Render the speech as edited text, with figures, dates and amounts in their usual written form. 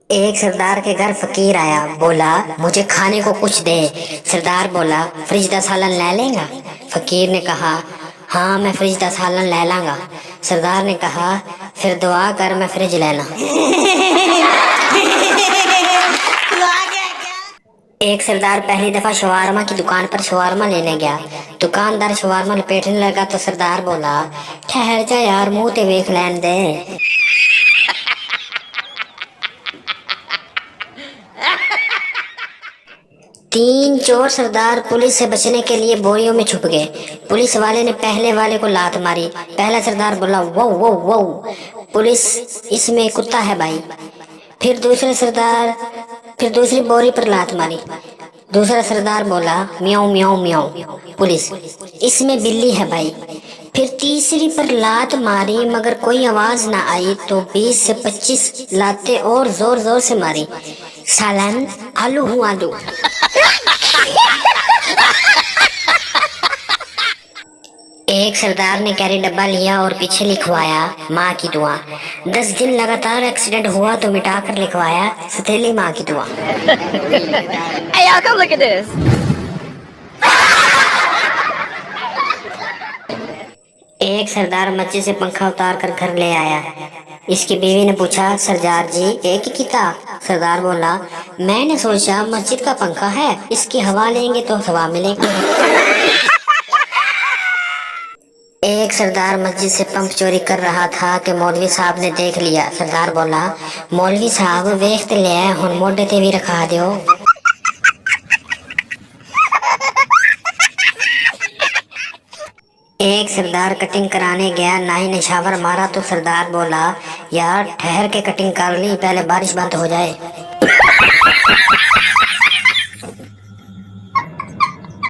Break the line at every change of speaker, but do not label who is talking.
एक सरदार के घर फकीर आया, बोला मुझे खाने को कुछ दे। सरदार बोला फ्रिज का सालन ले लेगा। फकीर ने कहा हाँ मैं फ्रिज का सालन ले लांगा। सरदार ने कहा फिर दुआ कर मैं फ्रिज लेना। एक सरदार पहली दफा शवारमा की दुकान पर शवारमा लेने गया। दुकानदार शवारमा लपेटने लगा तो सरदार बोला ठहर जा यार, मुंह ते वेख लैन दे। तीन चोर सरदार पुलिस से बचने के लिए बोरियों में छुप गए। पुलिस वाले ने पहले वाले को लात मारी। पहला सरदार बोला वो वो वो, पुलिस इसमें कुत्ता है भाई। फिर फिर दूसरी बोरी पर लात मारी। दूसरा सरदार बोला म्याऊं म्याऊं म्याऊं, पुलिस इसमें बिल्ली है भाई। फिर तीसरी पर लात मारी मगर कोई आवाज ना आई तो 20 से 25 लातें और जोर जोर से मारी। सालन आलू हूँ आलू। एक सरदार ने कैरी डब्बा लिया और पीछे लिखवाया माँ की दुआ। 10 दिन लगातार एक्सीडेंट हुआ तो मिटा कर लिखवाया सतीली माँ की दुआ।
Hey, y'all, come look at this.
एक सरदार मस्जिद से पंखा उतार कर घर ले आया। इसकी बीवी ने पूछा सरदार जी एक ही किता? सरदार बोला मैंने सोचा मस्जिद का पंखा है, इसकी हवा लेंगे तो हवा मिलेगी। एक सरदार मस्जिद से पंप चोरी कर रहा था कि मौलवी साहब ने देख लिया। सरदार बोला मौलवी साहब वेख ते ले हुन मोढे ते भी रखा दियो। एक सरदार कटिंग कराने गया, नाई ने शावर मारा तो सरदार बोला यार ठहर के कटिंग कर ली, पहले बारिश बंद हो जाए।